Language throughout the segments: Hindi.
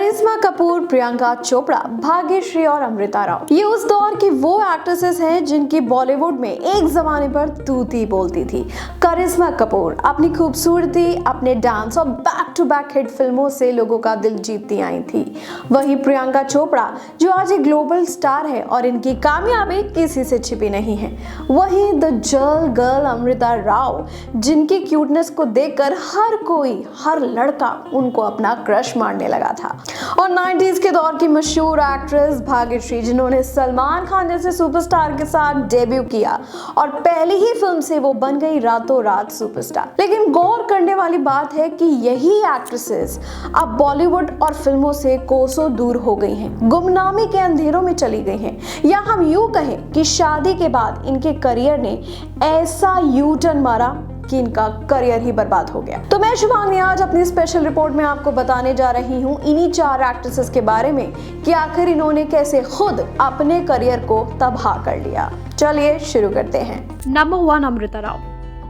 करिश्मा कपूर, प्रियंका चोपड़ा, भाग्यश्री और अमृता राव ये उस दौर की वो एक्ट्रेसेस हैं जिनकी बॉलीवुड में एक जमाने पर तूती बोलती थी। करिश्मा कपूर अपनी खूबसूरती, अपने डांस और बैक टू बैक हिट फिल्मों से लोगों का दिल जीतती आई थी। वहीं प्रियंका चोपड़ा जो आज एक ग्लोबल स्टार है और इनकी कामयाबी किसी से छिपी नहीं है। वहीं द जल गर्ल अमृता राव जिनकी क्यूटनेस को देखकर हर कोई, हर लड़का उनको अपना क्रश मारने लगा था। और 90s के दौर की मशहूर एक्ट्रेस भाग्यश्री जिन्होंने सलमान खान जैसे सुपरस्टार के साथ डेब्यू किया और पहली ही फिल्म से वो बन गई रातों रात सुपरस्टार। लेकिन गौर करने वाली बात है कि यही एक्ट्रेसेस अब बॉलीवुड और फिल्मों से कोसों दूर हो गई हैं, गुमनामी के अंधेरों में चली गई हैं, या हम यूं कहें कि शादी के बाद इनके करियर ने ऐसा यू टर्न मारा कि इनका करियर ही बर्बाद हो गया। तो मैं शुभांगी आज अपनी स्पेशल रिपोर्ट में आपको बताने जा रही हूँ इन्हीं 4 एक्ट्रेसेस के बारे में कि आखिर इन्होंने कैसे खुद अपने करियर को तबाह कर लिया। चलिए शुरू करते हैं। नंबर 1 अमृता राव।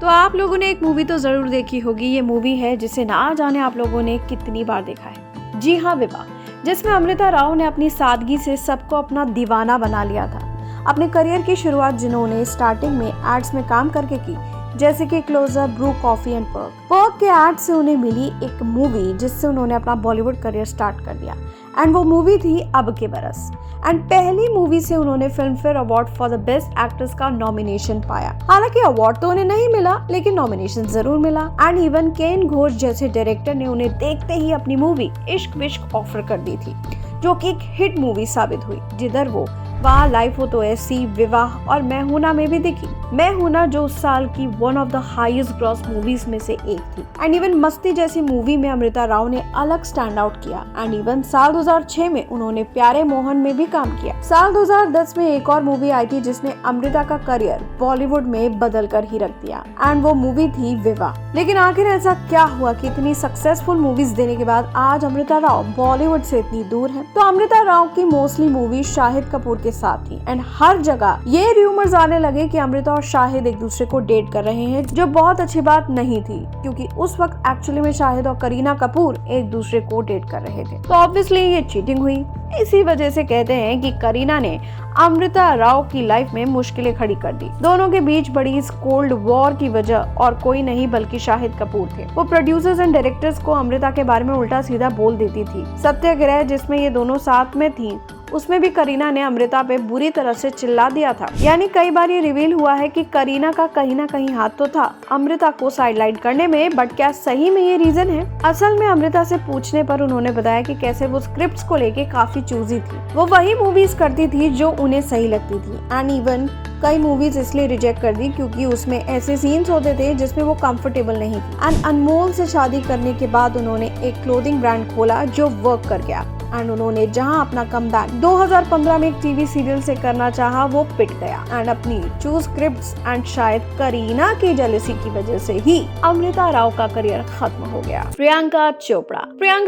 तो आप लोगों ने एक मूवी तो जरूर देखी होगी। ये मूवी है जिसे ना जाने आप लोगों ने कितनी बार देखा है। जी हाँ, विवाह, जिसमें अमृता राव ने अपनी सादगी से सबको अपना दीवाना बना लिया था। अपने करियर की शुरुआत जिन्होंने स्टार्टिंग में एड्स में काम करके की, जैसे कि Closeup, Bru coffee and Perk के एड से उन्हें मिली एक मूवी जिससे उन्होंने अपना बॉलीवुड करियर स्टार्ट कर दिया एंड वो मूवी थी अब के बरस। एंड पहली मूवी से उन्होंने film fair award for the best actress का नॉमिनेशन पाया। हालांकि अवार्ड तो उन्हें नहीं मिला लेकिन नॉमिनेशन जरूर मिला। एंड इवन केन घोष जैसे डायरेक्टर ने उन्हें देखते ही अपनी मूवी इश्क विश्क ऑफर कर दी थी, जो कि एक हिट मूवी साबित हुई। जिधर वो वहाँ लाइफ हो तो ऐसी, विवाह और मैं हूं ना में भी दिखी। मैं हूं ना जो उस साल की one of the highest gross movies में से एक थी। एंड इवन मस्ती जैसी मूवी में अमृता राव ने अलग स्टैंड आउट किया। एंड इवन साल 2006 में उन्होंने प्यारे मोहन में भी काम किया। साल 2010 में एक और मूवी आई थी जिसने अमृता का करियर बॉलीवुड में बदल कर ही रख दिया एंड वो मूवी थी विवाह। लेकिन आखिर ऐसा क्या हुआ कि इतनी सक्सेसफुल मूवीज देने के बाद आज अमृता राव बॉलीवुड से इतनी दूर है? तो अमृता राव की मोस्टली मूवी शाहिद कपूर साथ थी एंड हर जगह ये रूमर्स आने लगे कि अमृता और शाहिद एक दूसरे को डेट कर रहे हैं, जो बहुत अच्छी बात नहीं थी क्योंकि उस वक्त एक्चुअली में शाहिद और करीना कपूर एक दूसरे को डेट कर रहे थे। तो ऑब्वियसली ये चीटिंग हुई। इसी वजह से कहते हैं कि करीना ने अमृता राव की लाइफ में मुश्किलें खड़ी कर दी। दोनों के बीच बड़ी इस कोल्ड वॉर की वजह और कोई नहीं बल्कि शाहिद कपूर थे। वो प्रोड्यूसर्स एंड डायरेक्टर्स को अमृता के बारे में उल्टा सीधा बोल देती थी। सत्याग्रह जिसमें ये दोनों साथ में थी उसमें भी करीना ने अमृता पे बुरी तरह से चिल्ला दिया था। यानी कई बार ये रिवील हुआ है कि करीना का कहीं ना कहीं हाथ तो था अमृता को साइडलाइन करने में, बट क्या सही में ये रीजन है? असल में अमृता से पूछने पर उन्होंने बताया कि कैसे वो स्क्रिप्ट्स को लेके काफी चूजी थी। वो वही मूवीज करती थी जो उन्हें सही लगती थी एंड इवन कई मूवीज इसलिए रिजेक्ट कर दी क्योंकि उसमें ऐसे सीन्स होते थे जिसमें वो कंफर्टेबल नहीं थी। एंड अनमोल से शादी करने के बाद उन्होंने एक क्लोथिंग ब्रांड खोला जो वर्क कर गया एंड उन्होंने जहां अपना कमबैक 2015 में एक टीवी सीरियल से करना चाहा वो पिट गया एंड अपनी चूज स्क्रिप्ट्स एंड शायद करीना की जेलसी की वजह से ही अमृता राव का करियर खत्म हो गया। प्रियंका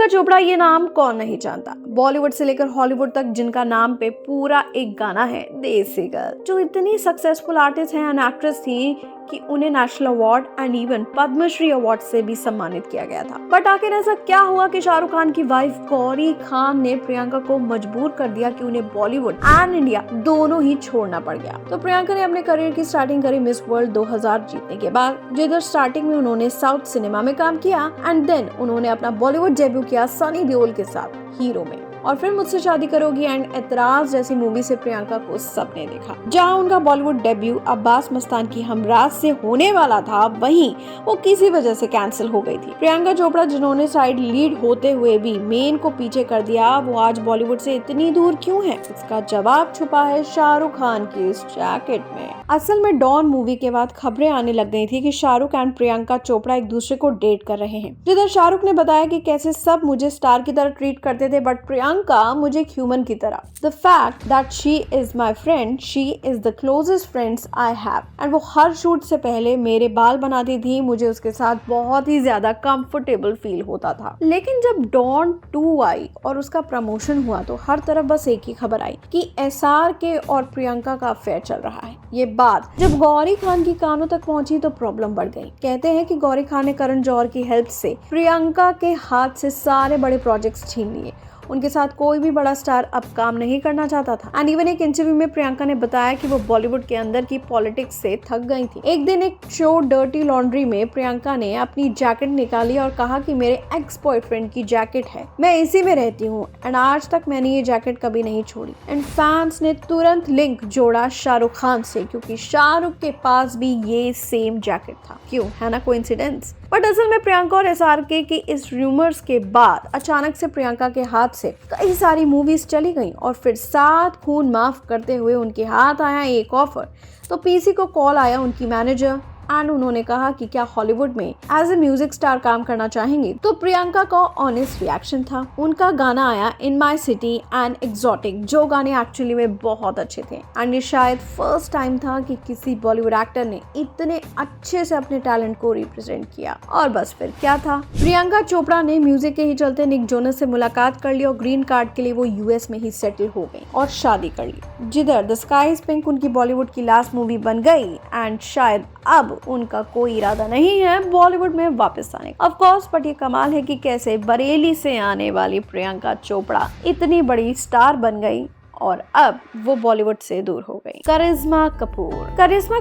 चोपड़ा ये नाम कौन नहीं जानता। बॉलीवुड से लेकर हॉलीवुड तक जिनका नाम पे पूरा एक गाना है, देसी गर्ल, जो इतनी सक्सेसफुल आर्टिस्ट है एंड एक्ट्रेस थी कि उन्हें national award and even Padma Shri award से भी सम्मानित किया गया था। बट आखिर ऐसा क्या हुआ कि शाहरुख खान की वाइफ गौरी खान ने प्रियंका को मजबूर कर दिया कि उन्हें बॉलीवुड एंड इंडिया दोनों ही छोड़ना पड़ गया। तो प्रियंका ने अपने करियर की स्टार्टिंग करी मिस वर्ल्ड 2000 जीतने के बाद, जिधर स्टार्टिंग में उन्होंने साउथ सिनेमा में काम किया एंड देन उन्होंने अपना बॉलीवुड डेब्यू किया सनी देओल के साथ हीरो में, और फिर मुझसे शादी करोगी एंड एतराज जैसी मूवी से प्रियंका को सबने देखा। जहां उनका बॉलीवुड डेब्यू अब्बास मस्तान की हमराज से होने वाला था, वहीं वो किसी वजह से कैंसिल हो गई थी। प्रियंका चोपड़ा जिन्होंने साइड लीड होते हुए भी मेन को पीछे कर दिया, वो आज बॉलीवुड से इतनी दूर क्यों है? इसका जवाब छुपा है शाहरुख खान की इस जैकेट में। असल में डॉन मूवी के बाद खबरें आने लग गई थी कि शाहरुख एंड प्रियंका चोपड़ा एक दूसरे को डेट कर रहे हैं। जिधर शाहरुख ने बताया कि कैसे सब मुझे स्टार की तरह ट्रीट करते थे बट प्रियंका मुझे एक ह्यूमन की तरह। The fact that she is my friend, she is the closest friends I have. And वो हर शूट से पहले मेरे बाल बनाती थी, मुझे उसके साथ बहुत ही ज्यादा कंफर्टेबल फील होता था। लेकिन जब डॉन 2 आई और उसका प्रमोशन हुआ तो हर तरफ बस एक ही खबर आई कि SRK और प्रियंका का अफेयर चल रहा है। ये बात जब गौरी खान की कानों तक पहुंची तो प्रॉब्लम बढ़ गई। कहते हैं कि गौरी खान ने करण जौहर की हेल्प से प्रियंका के हाथ से सारे बड़े प्रोजेक्ट्स छीन लिए उनके साथ कोई भी बड़ा स्टार अब काम नहीं करना चाहता था। एंड इवन एक इंटरव्यू में प्रियंका ने बताया कि वो बॉलीवुड के अंदर की पॉलिटिक्स से थक गई थी। एक दिन एक शो डर्टी लॉन्ड्री में प्रियंका ने अपनी जैकेट निकाली और कहा कि मेरे एक्स बॉयफ्रेंड की जैकेट है, मैं इसी में रहती हूँ एंड आज तक मैंने ये जैकेट कभी नहीं छोड़ी। एंड फैंस ने तुरंत लिंक जोड़ा शाहरुख खान से, क्योंकि शाहरुख के पास भी ये सेम जैकेट था। क्यों, है ना कोइंसिडेंस? बट असल में प्रियंका और SRK के इस रूमर्स के बाद अचानक से प्रियंका के हाथ से कई सारी मूवीज चली गईं और फिर 7 खून माफ करते हुए उनके हाथ आया एक ऑफर। तो PC को कॉल आया उनकी मैनेजर एंड उन्होंने कहा कि क्या हॉलीवुड में एज ए म्यूजिक स्टार काम करना चाहेंगे। तो प्रियंका का ऑनेस्ट रिएक्शन था, उनका गाना आया इन माई सिटी एंड एक्सोटिक, जो गाने एक्चुअली में बहुत अच्छे थे एंड ये शायद फर्स्ट टाइम था कि किसी बॉलीवुड एक्टर ने इतने अच्छे से अपने टैलेंट को रिप्रेजेंट किया। और बस फिर क्या था, प्रियंका चोपड़ा ने म्यूजिक के ही चलते निक जोनस से मुलाकात कर ली और ग्रीन कार्ड के लिए वो US में ही सेटल हो गई और शादी कर ली, जिधर द स्काई इज पिंक उनकी बॉलीवुड की लास्ट मूवी बन गई एंड शायद अब उनका कोई इरादा नहीं है बॉलीवुड में वापस आने का। ऑफ कोर्स, बट ये कमाल है कि कैसे बरेली से आने वाली प्रियंका चोपड़ा इतनी बड़ी स्टार बन गई और अब वो बॉलीवुड से दूर हो गई। करिश्मा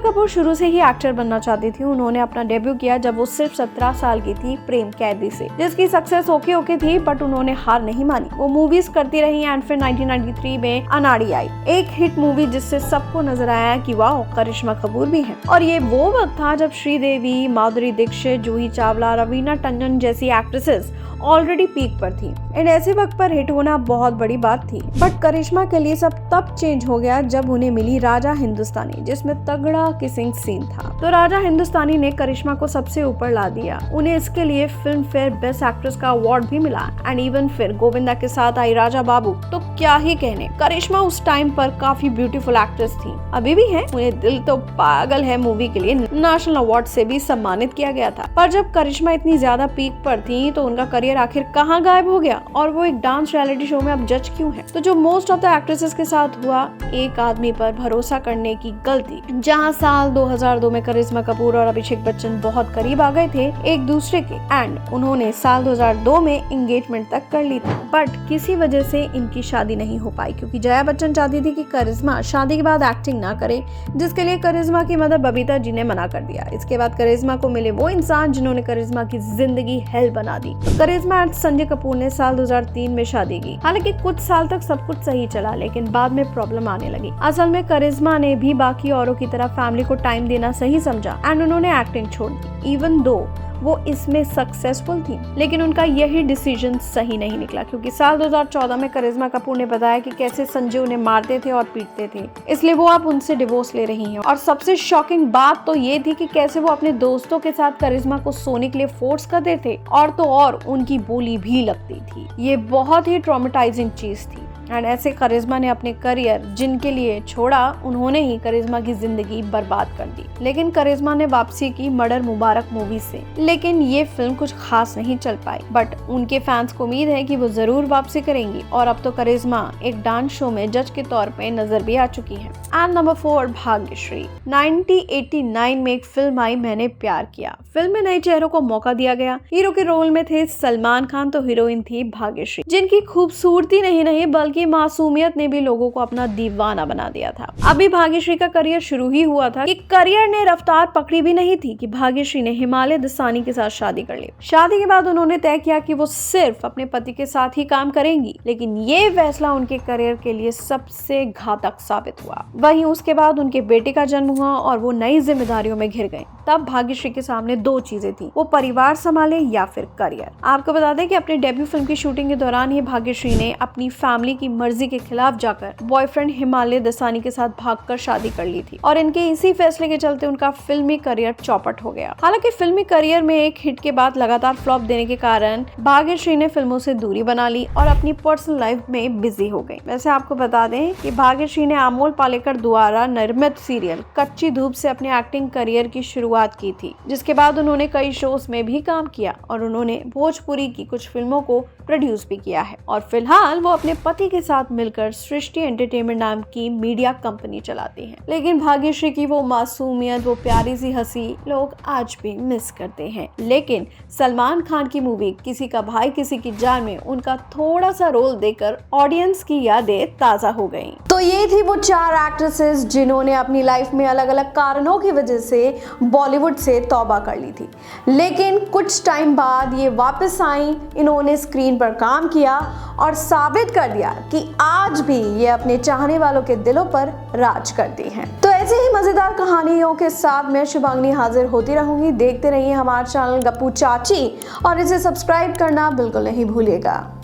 कपूर शुरू से ही एक्टर बनना चाहती थी। उन्होंने अपना डेब्यू किया जब वो सिर्फ 17 साल की थी, प्रेम कैदी से, जिसकी सक्सेस ओके थी, बट उन्होंने हार नहीं मानी। वो मूवीज करती रही एंड फिर 1993 में अनाड़ी आई, एक हिट मूवी जिससे सबको नजर आया कि वाह, करिश्मा कपूर भी है। और ये वो वक्त था जब श्रीदेवी, माधुरी दीक्षित, जूही चावला, रवीना टंडन जैसी एक्ट्रेसेस ऑलरेडी पीक पर थी एंड ऐसे वक्त पर हिट होना बहुत बड़ी बात थी। बट करिश्मा के लिए सब तब चेंज हो गया जब उन्हें मिली राजा हिंदुस्तानी, जिसमें तगड़ा किसिंग सीन था। तो राजा हिंदुस्तानी ने करिश्मा को सबसे ऊपर ला दिया। उन्हें इसके लिए फिल्म फेयर बेस्ट एक्ट्रेस का अवार्ड भी मिला एंड इवन फिर गोविंदा के साथ आई राजा बाबू। तो क्या ही कहने, करिश्मा उस टाइम पर काफी ब्यूटीफुल एक्ट्रेस थी, अभी भी है। उन्हें दिल तो पागल है मूवी के लिए नेशनल अवार्ड से भी सम्मानित किया गया था। पर जब करिश्मा इतनी ज्यादा पीक पर थी तो उनका करियर आखिर कहाँ गायब हो गया और वो एक डांस रियलिटी शो में अब जज क्यों है? तो जो मोस्ट ऑफ द एक्ट्रेसेस के साथ हुआ, एक आदमी पर भरोसा करने की गलती। जहां साल 2002 में करिश्मा कपूर और अभिषेक बच्चन बहुत करीब आ गए थे एक दूसरे के एंड उन्होंने साल 2002 में एंगेजमेंट तक कर ली थी, बट किसी वजह से इनकी शादी नहीं हो पाई क्योंकि जया बच्चन चाहती थी कि करिश्मा शादी के बाद एक्टिंग ना करे, जिसके लिए करिश्मा की मदर बबीता जी ने मना कर दिया। इसके बाद करिश्मा को मिले वो इंसान जिन्होंने करिश्मा की जिंदगी हेल बना दी। करिश्मा और संजय कपूर ने साल 2003 में शादी की। हालांकि कुछ साल तक सब कुछ सही चला, लेकिन बाद में प्रॉब्लम आने लगी। असल में करिश्मा ने भी बाकी औरों की तरह फैमिली को टाइम देना सही समझा एंड उन्होंने एक्टिंग छोड़ दी। इवन दो वो इसमें सक्सेसफुल थी, लेकिन उनका यही डिसीजन सही नहीं निकला क्योंकि साल 2014 में करिश्मा कपूर ने बताया कि कैसे संजय उन्हें मारते थे और पीटते थे, इसलिए वो अब उनसे डिवोर्स ले रही हैं। और सबसे शॉकिंग बात तो ये थी कि कैसे वो अपने दोस्तों के साथ करिश्मा को सोने के लिए फोर्स करते थे और तो और उनकी बोली भी लगती थी। ये बहुत ही ट्रॉमेटाइजिंग चीज थी एंड ऐसे करिश्मा ने अपने करियर जिनके लिए छोड़ा, उन्होंने ही करिश्मा की जिंदगी बर्बाद कर दी। लेकिन करिश्मा ने वापसी की मर्डर मुबारक मूवी से, लेकिन ये फिल्म कुछ खास नहीं चल पाई, बट उनके फैंस को उम्मीद है कि वो जरूर वापसी करेंगी और अब तो करिश्मा एक डांस शो में जज के तौर पे नजर भी आ चुकी है। And number 4, Bhagyashree. 1989 में एक फिल्म आई मैंने प्यार किया। फिल्म में नए चेहरों को मौका दिया गया। हीरो के रोल में थे सलमान खान, तो हीरोइन थी भाग्यश्री, जिनकी खूबसूरती नहीं बल्कि मासूमियत ने भी लोगों को अपना दीवाना बना दिया था। अभी भाग्यश्री का करियर शुरू ही हुआ था कि करियर ने रफ्तार पकड़ी भी नहीं थी कि भाग्यश्री ने हिमालय दसानी के साथ शादी कर ली। शादी के बाद उन्होंने तय किया कि वो सिर्फ अपने पति के साथ ही काम करेंगी, लेकिन ये फैसला उनके करियर के लिए सबसे घातक साबित हुआ। वहीं उसके बाद उनके बेटे का जन्म हुआ और वो नई जिम्मेदारियों में घिर गए। तब भाग्यश्री के सामने 2 चीजें थी, वो परिवार संभाले या फिर करियर। आपको बता दें कि अपने डेब्यू फिल्म की शूटिंग के दौरान ही भाग्यश्री ने अपनी फैमिली की मर्जी के खिलाफ जाकर बॉयफ्रेंड हिमालय दसानी के साथ भागकर शादी कर ली थी और इनके इसी फैसले के चलते उनका फिल्मी करियर चौपट हो गया। हालांकि फिल्मी करियर में एक हिट के बाद लगातार फ्लॉप देने के कारण भाग्यश्री ने फिल्मों से दूरी बना ली और अपनी पर्सनल लाइफ में बिजी हो गई। वैसे आपको बता दें कि भाग्यश्री ने अमोल पालेकर द्वारा निर्मित सीरियल कच्ची धूप से अपने एक्टिंग करियर की शुरुआत शुरुआत की थी, जिसके बाद उन्होंने कई शोज में भी काम किया और उन्होंने भोजपुरी की कुछ फिल्मों को प्रोड्यूस भी किया है। और फिलहाल वो अपने पति के साथ मिलकर सृष्टि एंटरटेनमेंट नाम की मीडिया कंपनी चलाती हैं। लेकिन भाग्यश्री की वो मासूमियत, वो प्यारी सी हंसी लोग आज भी मिस करते हैं। लेकिन सलमान खान की मूवी किसी का भाई किसी की जान में उनका थोड़ा सा रोल देकर ऑडियंस की यादें ताजा हो गईं। तो ये थी वो 4 एक्ट्रेसेस जिन्होंने अपनी लाइफ में अलग अलग कारणों की वजह से बॉलीवुड से तौबा कर ली थी, लेकिन कुछ टाइम बाद ये वापस आई। इन्होंने स्क्रीन पर काम किया और साबित कर दिया कि आज भी ये अपने चाहने वालों के दिलों पर राज करती हैं। तो ऐसे ही मजेदार कहानियों के साथ मैं शुभांगी हाजिर होती रहूंगी। देखते रहिए हमारा चैनल गप्पू चाची और इसे सब्सक्राइब करना बिल्कुल नहीं भूलिएगा।